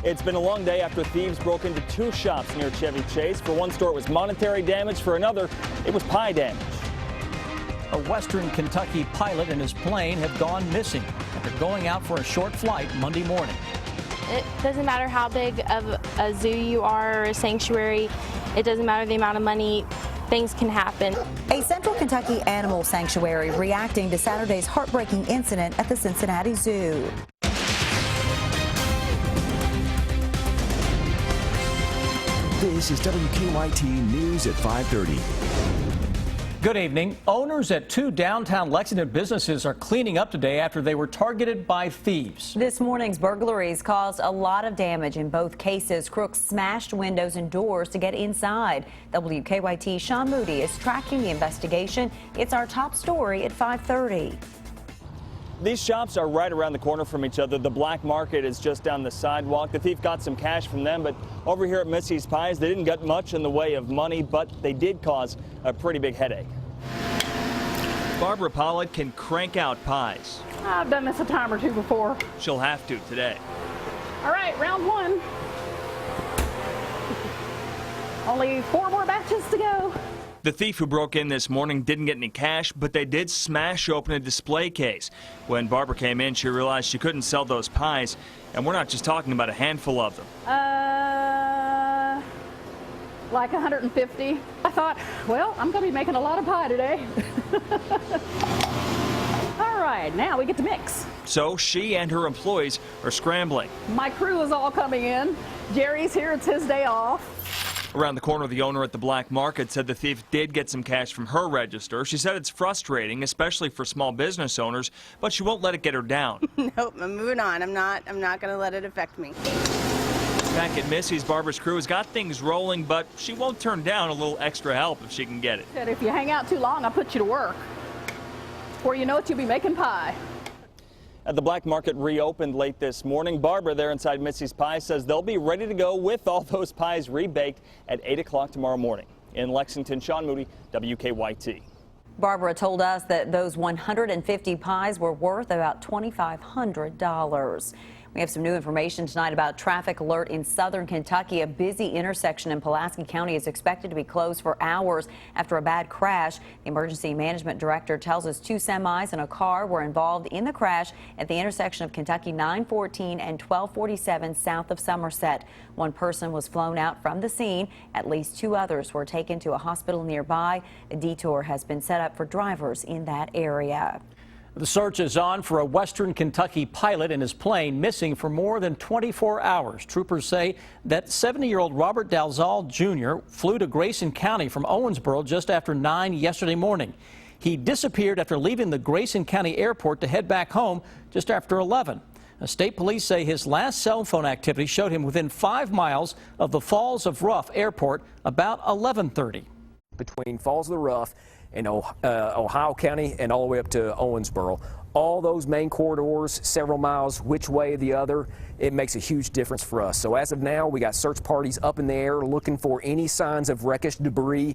It's been a long day after thieves broke into 2 shops near Chevy Chase. For one store, it was monetary damage. For another, it was pie damage. A Western Kentucky pilot and his plane have gone missing after going out for a short flight Monday morning. It doesn't matter how big of a zoo you are or a sanctuary. It doesn't matter the amount of money. Things can happen. A Central Kentucky animal sanctuary reacting to Saturday's heartbreaking incident at the Cincinnati Zoo. This is WKYT News at 5:30. Good evening. Owners at 2 downtown Lexington businesses are cleaning up today after they were targeted by thieves. This morning's burglaries caused a lot of damage. In both cases, crooks smashed windows and doors to get inside. WKYT Sean Moody is tracking the investigation. It's our top story at 5:30. These shops are right around the corner from each other. The black market is just down the sidewalk. The thief got some cash from them, but over here at Missy's Pies, they didn't get much in the way of money, but they did cause a pretty big headache. Barbara Pollard can crank out pies. I've done this a time or two before. She'll have to today. All right, round 1. Only 4 more batches to go. The thief who broke in this morning didn't get any cash, but they did smash open a display case. When Barbara came in, she realized she couldn't sell those pies, and we're not just talking about a handful of them. Like 150. I thought, well, I'm going to be making a lot of pie today. All right, now we get to mix. So she and her employees are scrambling. My crew is all coming in. Jerry's here, it's his day off. Around the corner, the owner at the black market said the thief did get some cash from her register. She said it's frustrating, especially for small business owners, but she won't let it get her down. Nope, I'm moving on. I'm not going to let it affect me. Back at Missy's, Barbara's crew has got things rolling, but she won't turn down a little extra help if she can get it. Said if you hang out too long, I'll put you to work. Before you know it, you'll be making pie. The black market reopened late this morning. Barbara there inside Missy's Pie says they'll be ready to go with all those pies rebaked at 8 o'clock tomorrow morning. In Lexington, Sean Moody, WKYT. Barbara told us that those 150 pies were worth about $2,500. We have some new information tonight about traffic alert in southern Kentucky. A busy intersection in Pulaski County is expected to be closed for hours after a bad crash. The emergency management director tells us 2 semis and a car were involved in the crash at the intersection of Kentucky 914 and 1247 south of Somerset. 1 person was flown out from the scene. At least 2 others were taken to a hospital nearby. A detour has been set up for drivers in that area. The search is on for a Western Kentucky pilot and his plane missing for more than 24 hours. Troopers say that 70-year-old Robert Dalzell Jr. flew to Grayson County from Owensboro just after 9 yesterday morning. He disappeared after leaving the Grayson County airport to head back home just after 11. State police say his last cell phone activity showed him within 5 miles of the Falls of Rough Airport about 11:30. Between Falls of the Rough and Ohio County and all the way up to Owensboro. All those main corridors, several miles which way or the other, it makes a huge difference for us. So as of now, we got search parties up in the air looking for any signs of wreckage debris.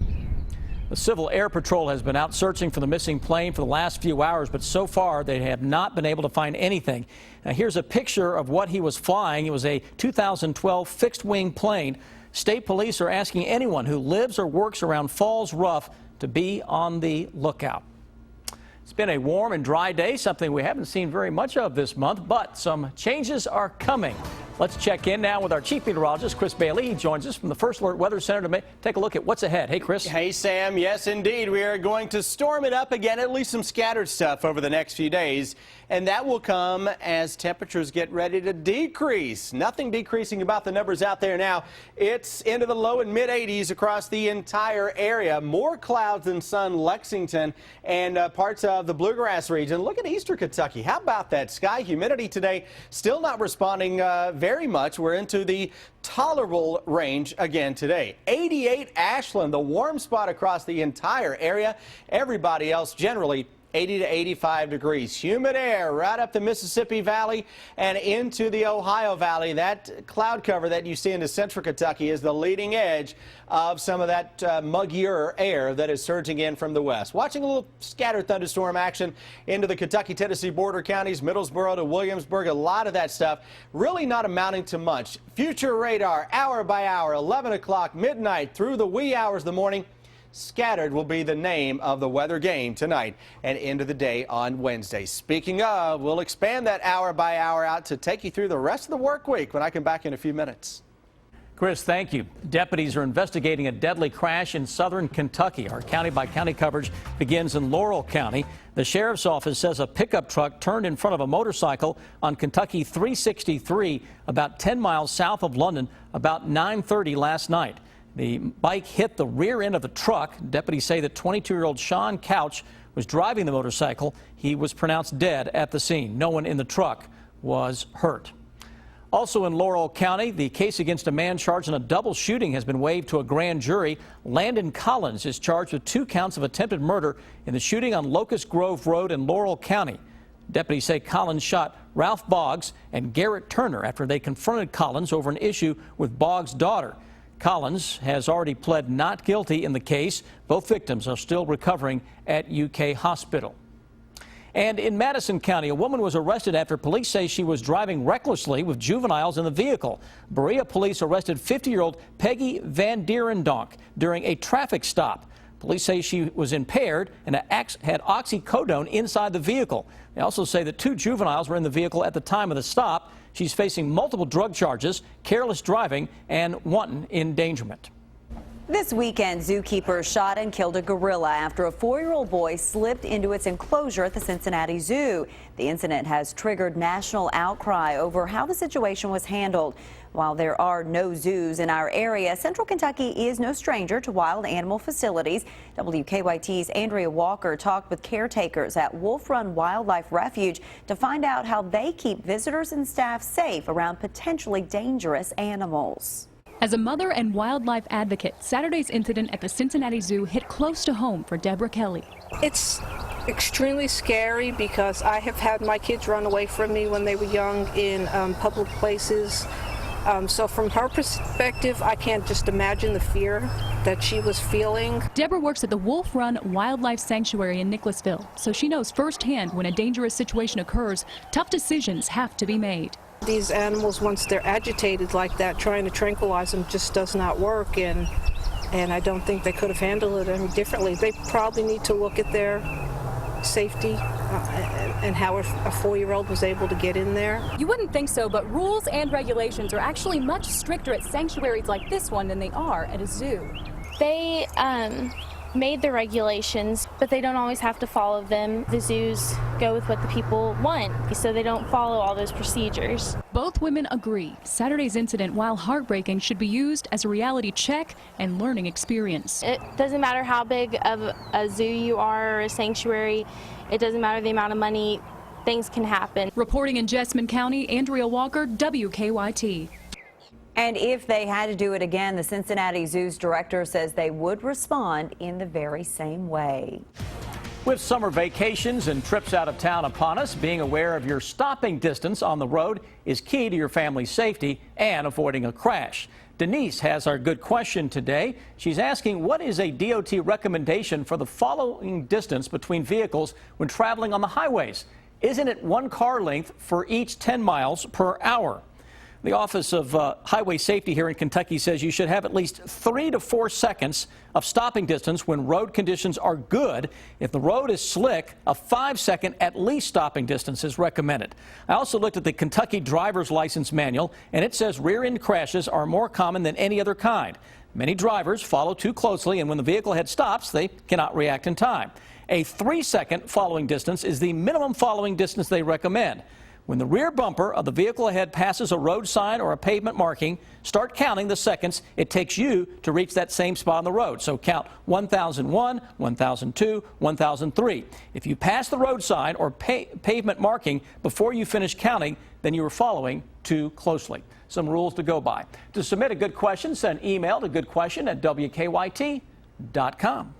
The Civil Air Patrol has been out searching for the missing plane for the last few hours, but so far they have not been able to find anything. Now here's a picture of what he was flying. It was a 2012 fixed-wing plane. State police are asking anyone who lives or works around Falls Rough to be on the lookout. It's been a warm and dry day, something we haven't seen very much of this month, but some changes are coming. Let's check in now with our chief meteorologist, Chris Bailey. He joins us from the First Alert Weather Center to take a look at what's ahead. Hey, Chris. Hey, Sam. Yes, indeed. We are going to storm it up again, at least some scattered stuff over the next few days. And that will come as temperatures get ready to decrease. Nothing decreasing about the numbers out there now. It's into the low and mid 80s across the entire area. More clouds than sun, Lexington and parts of the Bluegrass region. Look at eastern Kentucky. How about that? Sky humidity today still not responding very much. We're into the tolerable range again today. 88 Ashland, the warm spot across the entire area. Everybody else generally 80 to 85 degrees. Humid air right up the Mississippi Valley and into the Ohio Valley. That cloud cover that you see into central Kentucky is the leading edge of some of that muggier air that is surging in from the west. Watching a little scattered thunderstorm action into the Kentucky-Tennessee border counties, Middlesboro to Williamsburg. A lot of that stuff really not amounting to much. Future radar, hour by hour, 11 o'clock, midnight through the wee hours of the morning. Scattered will be the name of the weather game tonight and into the day on Wednesday. Speaking of, we'll expand that hour by hour out to take you through the rest of the work week when I come back in a few minutes. Chris, thank you. Deputies are investigating a deadly crash in southern Kentucky. Our county-by-county coverage begins in Laurel County. The sheriff's office says a pickup truck turned in front of a motorcycle on Kentucky 363 about 10 miles south of London about 9:30 last night. The bike hit the rear end of the truck. Deputies say that 22-year-old Sean Couch was driving the motorcycle. He was pronounced dead at the scene. No one in the truck was hurt. Also in Laurel County, the case against a man charged in a double shooting has been waived to a grand jury. Landon Collins is charged with 2 counts of attempted murder in the shooting on Locust Grove Road in Laurel County. Deputies say Collins shot Ralph Boggs and Garrett Turner after they confronted Collins over an issue with Boggs' daughter. Collins has already pled not guilty in the case. Both victims are still recovering at UK Hospital. And in Madison County, a woman was arrested after police say she was driving recklessly with juveniles in the vehicle. Berea police arrested 50-year-old Peggy Van Dierendonk during a traffic stop. Police say she was impaired and had oxycodone inside the vehicle. They also say that 2 juveniles were in the vehicle at the time of the stop. She's facing multiple drug charges, careless driving, and wanton endangerment. This weekend, zookeepers shot and killed a gorilla after a 4-year-old boy slipped into its enclosure at the Cincinnati Zoo. The incident has triggered national outcry over how the situation was handled. While there are no zoos in our area, Central Kentucky is no stranger to wild animal facilities. WKYT's Andrea Walker talked with caretakers at Wolf Run Wildlife Refuge to find out how they keep visitors and staff safe around potentially dangerous animals. As a mother and wildlife advocate, Saturday's incident at the Cincinnati Zoo hit close to home for Deborah Kelly. It's extremely scary because I have had my kids run away from me when they were young in public places. So from her perspective, I can't just imagine the fear that she was feeling. Deborah works at the Wolf Run Wildlife Sanctuary in Nicholasville, so she knows firsthand when a dangerous situation occurs, tough decisions have to be made. These animals, once they're agitated like that, trying to tranquilize them just does not work, and I don't think they could have handled it any differently. They probably need to look at their safety and how a 4-year-old was able to get in there. You wouldn't think so, but rules and regulations are actually much stricter at sanctuaries like this one than they are at a zoo. They made the regulations, but they don't always have to follow them. The zoos go with what the people want, so they don't follow all those procedures. Both women agree Saturday's incident, while heartbreaking, should be used as a reality check and learning experience. It doesn't matter how big of a zoo you are or a sanctuary. It doesn't matter the amount of money. Things can happen. Reporting in Jessamine County, Andrea Walker, WKYT. And if they had to do it again, the Cincinnati Zoo's director says they would respond in the very same way. With summer vacations and trips out of town upon us, being aware of your stopping distance on the road is key to your family's safety and avoiding a crash. Denise has our good question today. She's asking, what is a DOT recommendation for the following distance between vehicles when traveling on the highways? Isn't it 1 car length for each 10 miles per hour? The Office of Highway Safety here in Kentucky says you should have at least 3 to 4 seconds of stopping distance when road conditions are good. If the road is slick, a 5-second at least stopping distance is recommended. I also looked at the Kentucky Driver's License Manual, and it says rear-end crashes are more common than any other kind. Many drivers follow too closely, and when the vehicle head stops, they cannot react in time. A 3-second following distance is the minimum following distance they recommend. When the rear bumper of the vehicle ahead passes a road sign or a pavement marking, start counting the seconds it takes you to reach that same spot on the road. So count 1001, 1002, 1003. If you pass the road sign or pavement marking before you finish counting, then you are following too closely. Some rules to go by. To submit a good question, send email to goodquestion@wkyt.com.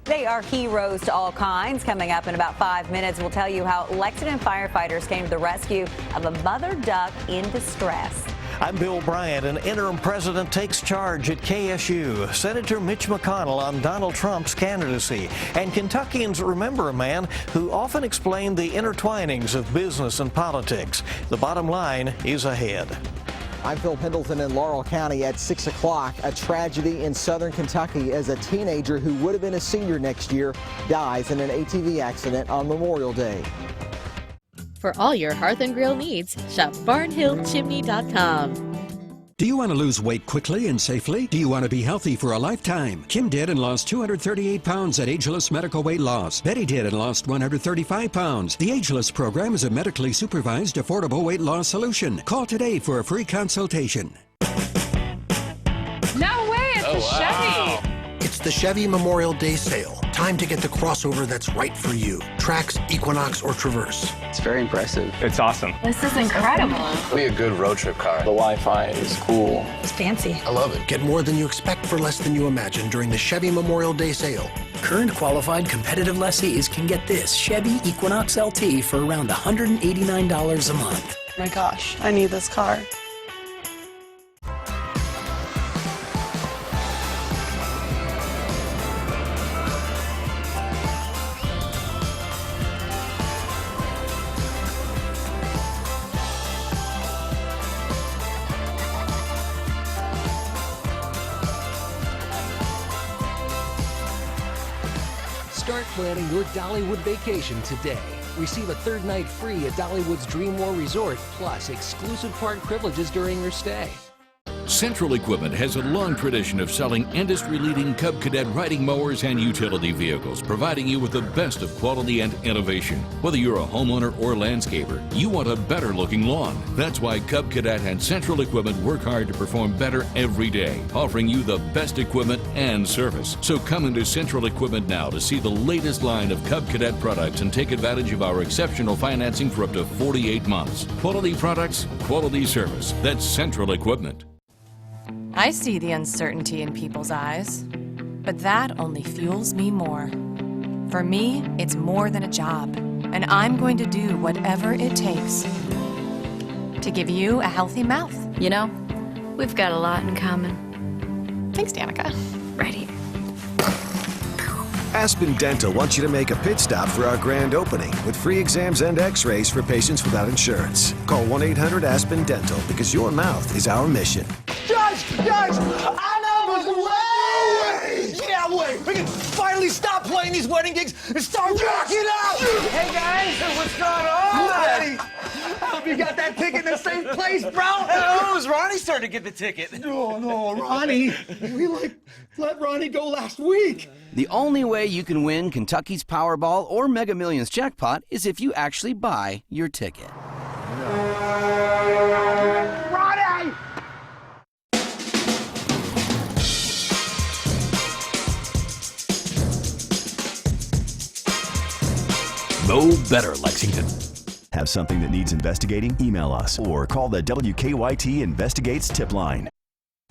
They are heroes to all kinds. Coming up in about 5 minutes, we'll tell you how Lexington firefighters came to the rescue of a mother duck in distress. I'm Bill Bryant. An interim president takes charge at KSU. Senator Mitch McConnell on Donald Trump's candidacy. And Kentuckians remember a man who often explained the intertwinings of business and politics. The bottom line is ahead. I'm Phil Pendleton in Laurel County at 6 o'clock. A tragedy in southern Kentucky as a teenager who would have been a senior next year dies in an ATV accident on Memorial Day. For all your hearth and grill needs, shop barnhillchimney.com. Do you want to lose weight quickly and safely? Do you want to be healthy for a lifetime? Kim did and lost 238 pounds at Ageless Medical Weight Loss. Betty did and lost 135 pounds. The Ageless program is a medically supervised, affordable weight loss solution. Call today for a free consultation. No way, it's a Chevy! It's the Chevy Memorial Day sale. Time to get the crossover that's right for you. Trax, Equinox, or Traverse. It's very impressive. It's awesome. This is incredible. It'll be a good road trip car. The Wi-Fi is cool. It's fancy. I love it. Get more than you expect for less than you imagine during the Chevy Memorial Day sale. Current qualified competitive lessees can get this Chevy Equinox LT for around $189 a month. Oh my gosh, I need this car. Start planning your Dollywood vacation today. Receive a third night free at Dollywood's Dream War Resort, plus exclusive park privileges during your stay. Central Equipment has a long tradition of selling industry-leading Cub Cadet riding mowers and utility vehicles, providing you with the best of quality and innovation. Whether you're a homeowner or landscaper, you want a better-looking lawn. That's why Cub Cadet and Central Equipment work hard to perform better every day, offering you the best equipment and service. So come into Central Equipment now to see the latest line of Cub Cadet products and take advantage of our exceptional financing for up to 48 months. Quality products, quality service. That's Central Equipment. I see the uncertainty in people's eyes, but that only fuels me more. For me, it's more than a job, and I'm going to do whatever it takes to give you a healthy mouth. You know, we've got a lot in common. Thanks, Danica. Right here. Aspen Dental wants you to make a pit stop for our grand opening with free exams and x-rays for patients without insurance. Call 1-800-ASPEN-DENTAL because your mouth is our mission. Judge! I know it's way! Yeah, wait! We can finally stop playing these wedding gigs and start rocking out! Hey guys, what's going on? Buddy, I hope you got that ticket in the same place, bro! Oh, it was Ronnie's turn to get the ticket. No, Ronnie. We let Ronnie go last week. The only way you can win Kentucky's Powerball or Mega Millions jackpot is if you actually buy your ticket. Ronnie! Know better, Lexington. Have something that needs investigating? Email us or call the WKYT Investigates tip line.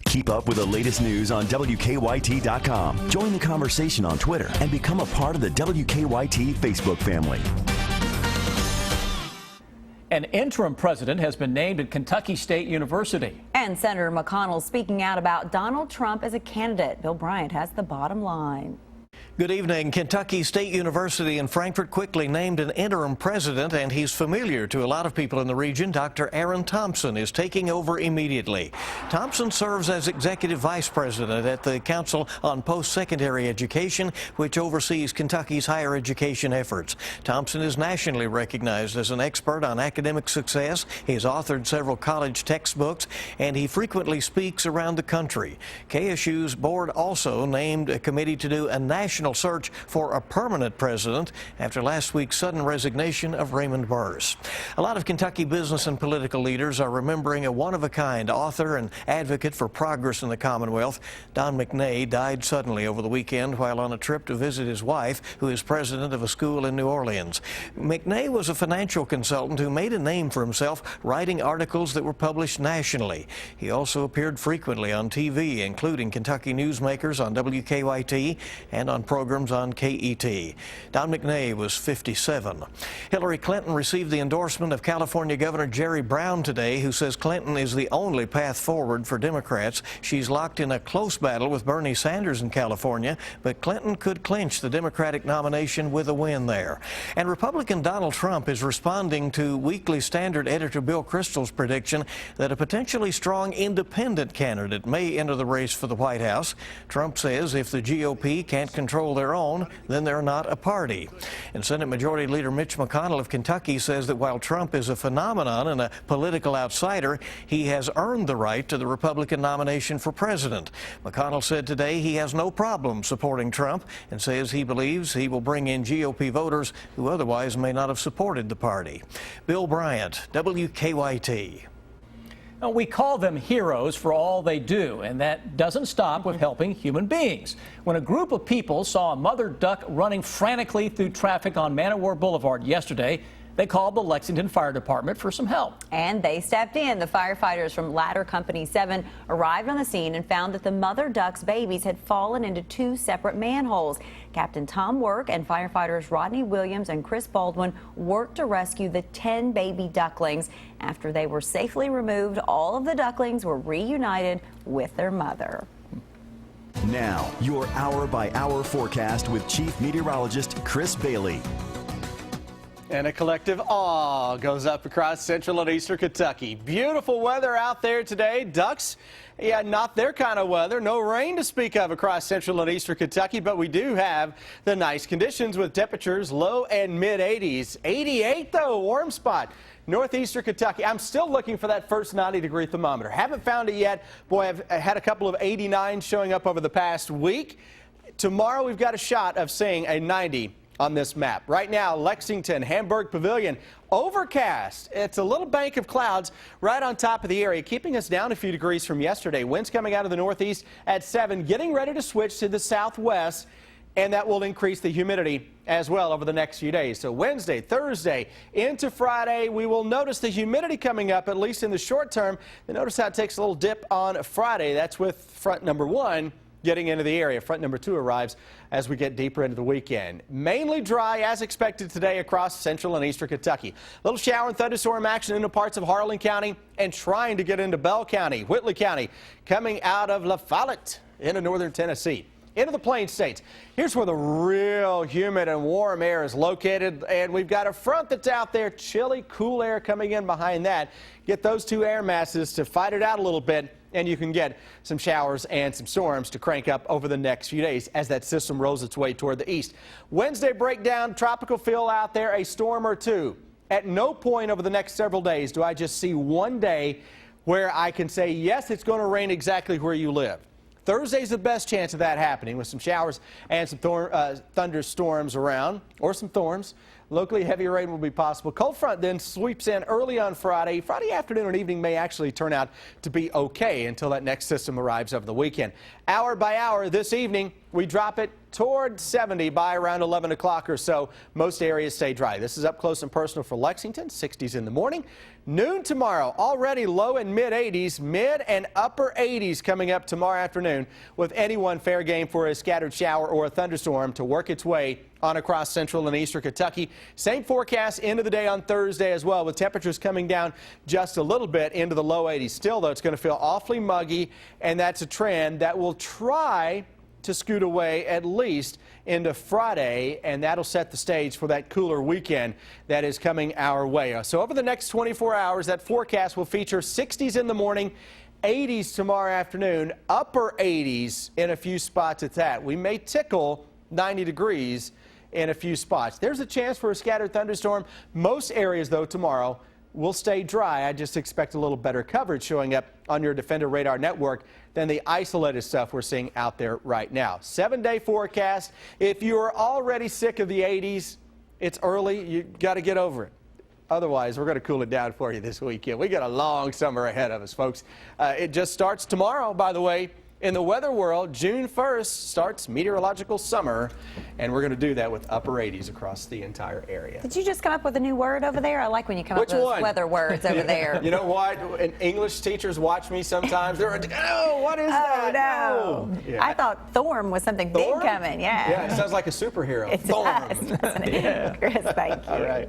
Keep up with the latest news on WKYT.com. Join the conversation on Twitter and become a part of the WKYT Facebook family. An interim president has been named at Kentucky State University. And Senator McConnell speaking out about Donald Trump as a candidate. Bill Bryant has the bottom line. Good evening. Kentucky State University in Frankfort quickly named an interim president, and he's familiar to a lot of people in the region. Dr. Aaron Thompson is taking over immediately. Thompson serves as executive vice president at the Council on Post-Secondary Education, which oversees Kentucky's higher education efforts. Thompson is nationally recognized as an expert on academic success. He has authored several college textbooks, and he frequently speaks around the country. KSU's board also named a committee to do a national search for a permanent president after last week's sudden resignation of Raymond Burrs. A lot of Kentucky business and political leaders are remembering a one-of-a-kind author and advocate for progress in the Commonwealth. Don McNay died suddenly over the weekend while on a trip to visit his wife, who is president of a school in New Orleans. McNay was a financial consultant who made a name for himself writing articles that were published nationally. He also appeared frequently on TV, including Kentucky Newsmakers on WKYT and on programs on KET. Don McNay was 57. Hillary Clinton received the endorsement of California Governor Jerry Brown today, who says Clinton is the only path forward for Democrats. She's locked in a close battle with Bernie Sanders in California, but Clinton could clinch the Democratic nomination with a win there. And Republican Donald Trump is responding to Weekly Standard editor Bill Kristol's prediction that a potentially strong independent candidate may enter the race for the White House. Trump says if the GOP can't control their own, then they're not a party. And Senate Majority Leader Mitch McConnell of Kentucky says that while Trump is a phenomenon and a political outsider, he has earned the right to the Republican nomination for president. McConnell said today he has no problem supporting Trump and says he believes he will bring in GOP voters who otherwise may not have supported the party. Bill Bryant, WKYT. Now, we call them heroes for all they do, and that doesn't stop with helping human beings. When a group of people saw a mother duck running frantically through traffic on Man o' War Boulevard yesterday, they called the Lexington Fire Department for some help. And they stepped in. The firefighters from Ladder Company 7 arrived on the scene and found that the mother duck's babies had fallen into 2 separate manholes. Captain Tom Work and firefighters Rodney Williams and Chris Baldwin worked to rescue the 10 baby ducklings. After they were safely removed, all of the ducklings were reunited with their mother. Now, your hour-by-hour forecast with Chief Meteorologist Chris Bailey. And a collective awe goes up across central and eastern Kentucky. Beautiful weather out there today. Ducks, yeah, not their kind of weather. No rain to speak of across central and eastern Kentucky, but we do have the nice conditions with temperatures low and mid 80s. 88 though, warm spot. Northeastern Kentucky. I'm still looking for that first 90-degree thermometer. Haven't found it yet. Boy, I've had a couple of 89s showing up over the past week. Tomorrow we've got a shot of seeing a 90 on this map. Right now, Lexington, Hamburg Pavilion, overcast. It's a little bank of clouds right on top of the area, keeping us down a few degrees from yesterday. Winds coming out of the northeast at 7, getting ready to switch to the southwest, and that will increase the humidity as well over the next few days. So Wednesday, Thursday, into Friday, we will notice the humidity coming up, at least in the short term. And notice how it takes a little dip on Friday. That's with front number 1 getting into the area. Front number 2 arrives as we get deeper into the weekend. Mainly dry as expected today across central and eastern Kentucky. Little shower and thunderstorm action into parts of Harlan County and trying to get into Bell County, Whitley County, coming out of La Follette into northern Tennessee. Into the Plains states. Here's where the real humid and warm air is located, and we've got a front that's out there, chilly, cool air coming in behind that. Get those 2 air masses to fight it out a little bit, and you can get some showers and some storms to crank up over the next few days as that system rolls its way toward the east. Wednesday breakdown, tropical feel out there, a storm or 2. At no point over the next several days do I just see one day where I can say, yes, it's going to rain exactly where you live. Thursday's the best chance of that happening with some showers and some thunderstorms around, or some thorns. Locally, heavy rain will be possible. Cold front then sweeps in early on Friday. Friday afternoon and evening may actually turn out to be okay until that next system arrives over the weekend. Hour by hour this evening, we drop it toward 70 by around 11 o'clock or so. Most areas stay dry. This is up close and personal for Lexington, 60s in the morning. Noon tomorrow, already low and mid 80s, mid and upper 80s coming up tomorrow afternoon, with anyone fair game for a scattered shower or a thunderstorm to work its way on across central and eastern Kentucky. Same forecast into the day on Thursday as well, with temperatures coming down just a little bit into the low 80s. Still, though, it's going to feel awfully muggy, and that's a trend that will try to scoot away at least into Friday, and that'll set the stage for that cooler weekend that is coming our way. So over the next 24 hours, that forecast will feature 60s in the morning, 80s tomorrow afternoon, upper 80s in a few spots at that. We may tickle 90 degrees in a few spots. There's a chance for a scattered thunderstorm. Most areas, though, tomorrow will stay dry. I just expect a little better coverage showing up on your Defender radar network than the isolated stuff we're seeing out there right now. 7-day forecast. If you are already sick of the 80s, it's early. You got to get over it. Otherwise, we're going to cool it down for you this weekend. We got a long summer ahead of us, folks. It just starts tomorrow, by the way. In the weather world, June 1st starts meteorological summer, and we're going to do that with upper 80s across the entire area. Did you just come up with a new word over there? I like when you come up with those weather words over there. You know what? And English teachers watch me sometimes. They're like, oh, what is that? No. Yeah. I thought Thorm was something big coming. Yeah. Yeah, it sounds like a superhero. It does, doesn't it? Yeah. Chris, thank you. All right.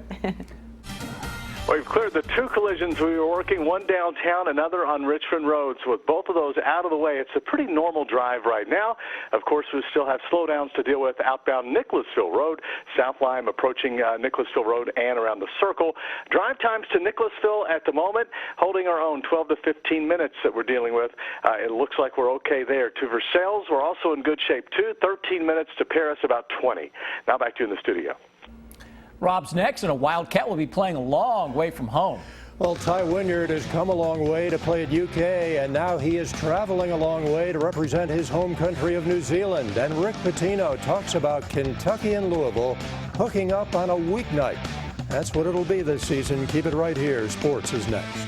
We've cleared the two collisions we were working, one downtown, another on Richmond Road. So with both of those out of the way, it's a pretty normal drive right now. Of course, we still have slowdowns to deal with outbound Nicholasville Road, South Lime approaching Nicholasville Road and around the circle. Drive times to Nicholasville at the moment, holding our own 12 to 15 minutes that we're dealing with. It looks like we're okay there. To Versailles, we're also in good shape too. 13 minutes to Paris, about 20. Now back to you in the studio. Rob's next, and a Wildcat will be playing a long way from home. Well, Ty Wynyard has come a long way to play at UK, and now he is traveling a long way to represent his home country of New Zealand. And Rick Pitino talks about Kentucky and Louisville hooking up on a weeknight. That's what it'll be this season. Keep it right here. Sports is next.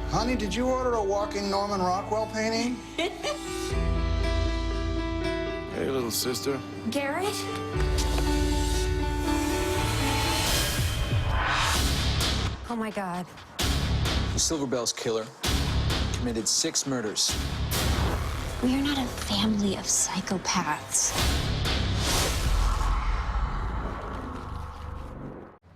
Honey, did you order a walking Norman Rockwell painting? Hey, little sister. Garrett? Oh my God. The Silver Bells killer committed 6 murders. We are not a family of psychopaths.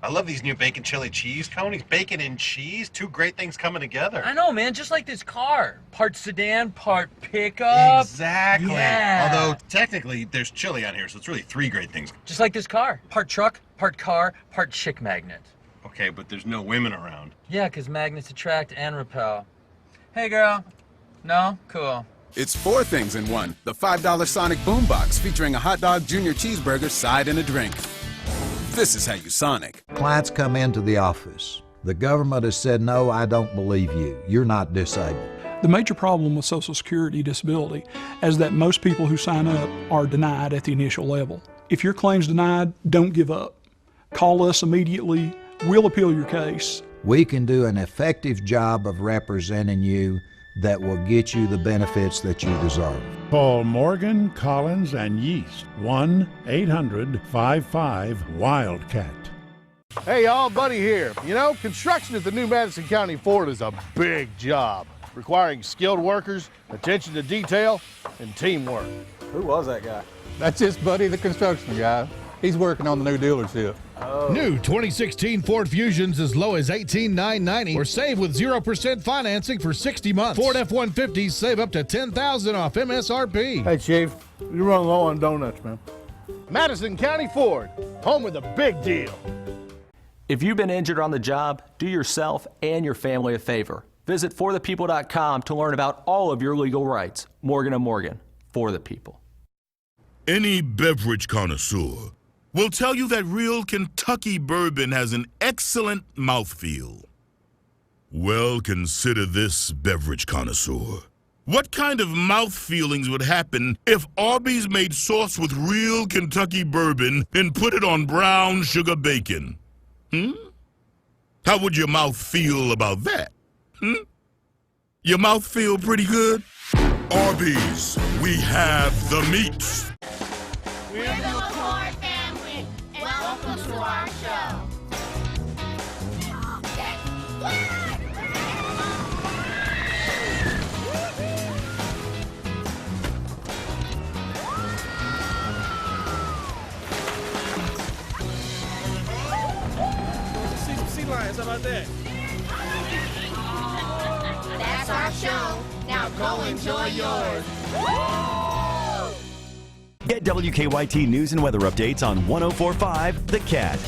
I love these new bacon chili cheese conies. Bacon and cheese, two great things coming together. I know, man, just like this car. Part sedan, part pickup. Exactly. Yeah. Although, technically, there's chili on here, so it's really 3 great things. Just like this car. Part truck, part car, part chick magnet. Okay, but there's no women around. Yeah, because magnets attract and repel. Hey, girl. No? Cool. It's 4 things in one. The $5 Sonic Boombox featuring a hot dog junior cheeseburger, side, and a drink. This is how you Sonic. Clients come into the office. The government has said, no, I don't believe you. You're not disabled. The major problem with Social Security disability is that most people who sign up are denied at the initial level. If your claim's denied, don't give up. Call us immediately. We'll appeal your case. We can do an effective job of representing you that will get you the benefits that you deserve. Call Morgan, Collins, and Yeast, 1-800-55-WILDCAT. Hey y'all, Buddy here. You know, construction at the new Madison County Ford is a big job, requiring skilled workers, attention to detail, and teamwork. Who was that guy? That's just Buddy, the construction guy. He's working on the new dealership. New 2016 Ford Fusions as low as $18,990 or save with 0% financing for 60 months. Ford F-150s save up to $10,000 off MSRP. Hey Chief, you run low on donuts, man. Madison County Ford, home with a big deal. If you've been injured on the job, do yourself and your family a favor. Visit forthepeople.com to learn about all of your legal rights. Morgan & Morgan, for the people. Any beverage connoisseur will tell you that real Kentucky bourbon has an excellent mouthfeel. Well, consider this, beverage connoisseur. What kind of mouth feelings would happen if Arby's made sauce with real Kentucky bourbon and put it on brown sugar bacon? How would your mouth feel about that? Your mouth feel pretty good? Arby's, we have the meats. We're the McCord family, and welcome to our show. See some sea lions, how about that? That's our show. Now go enjoy yours. Get WKYT news and weather updates on 104.5 The Cat.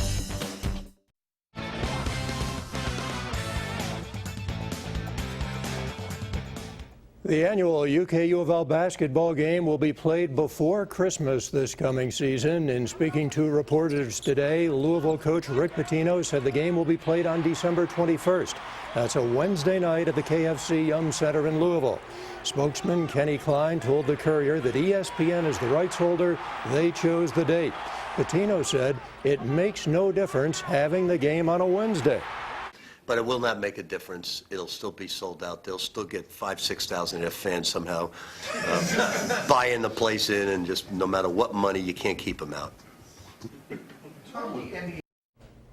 The annual UK U of L basketball game will be played before Christmas this coming season. In speaking to reporters today, Louisville coach Rick Pitino said the game will be played on December 21st. That's a Wednesday night at the KFC Yum Center in Louisville. Spokesman Kenny Klein told the Courier that ESPN is the rights holder. They chose the date. Pitino said it makes no difference having the game on a Wednesday. But it will not make a difference. It'll still be sold out. They'll still get 5,000-6,000 if fans somehow buying the place in, and just no matter what money, you can't keep them out.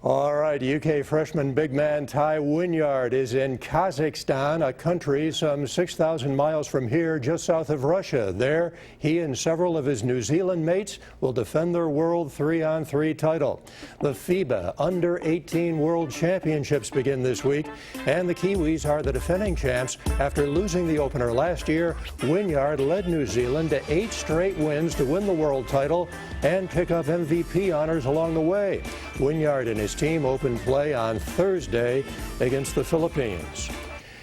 All right, UK freshman big man Ty Wynyard is in Kazakhstan, a country some 6,000 miles from here, just south of Russia. There, he and several of his New Zealand mates will defend their World 3-on-3 title. The FIBA Under-18 World Championships begin this week, and the Kiwis are the defending champs. After losing the opener last year, Wynyard led New Zealand to 8 straight wins to win the world title and pick up MVP honors along the way. Wynyard and his team opened play on Thursday against the Philippines.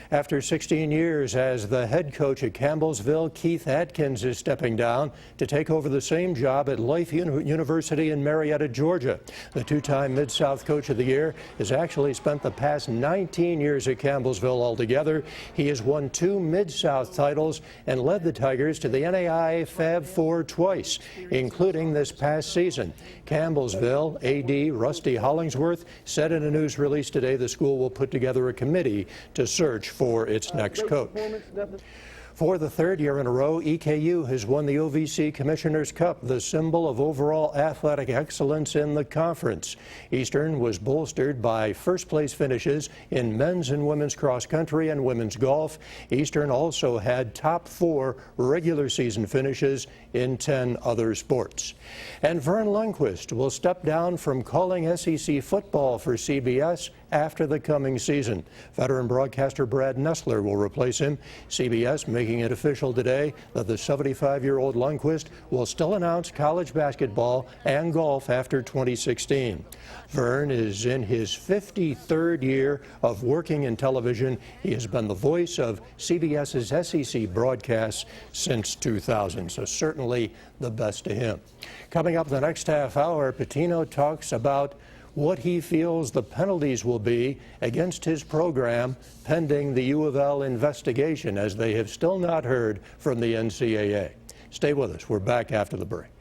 After 16 years as the head coach at Campbellsville, Keith Atkins is stepping down to take over the same job at Life University in Marietta, Georgia. The two-time Mid-South Coach of the Year has actually spent the past 19 years at Campbellsville altogether. He has won 2 Mid-South titles and led the Tigers to the NAIA Fab Four twice, including this past season. Campbellsville AD Rusty Hollingsworth said in a news release today the school will put together a committee to search for its next coach. For the 3rd year in a row, EKU has won the OVC Commissioner's Cup, the symbol of overall athletic excellence in the conference. Eastern was bolstered by first-place finishes in men's and women's cross country and women's golf. Eastern also had top 4 regular season finishes in 10 other sports. And Vern Lundquist will step down from calling SEC football for CBS after the coming season. Veteran broadcaster Brad Nessler will replace him. CBS making it official today that the 75-year-old Lundquist will still announce college basketball and golf after 2016. Vern is in his 53rd year of working in television. He has been the voice of CBS's SEC broadcasts since 2000, so certainly the best to him. Coming up the next half hour, Pitino talks about what he feels the penalties will be against his program pending the U of L investigation, as they have still not heard from the NCAA. Stay with us. We're back after the break.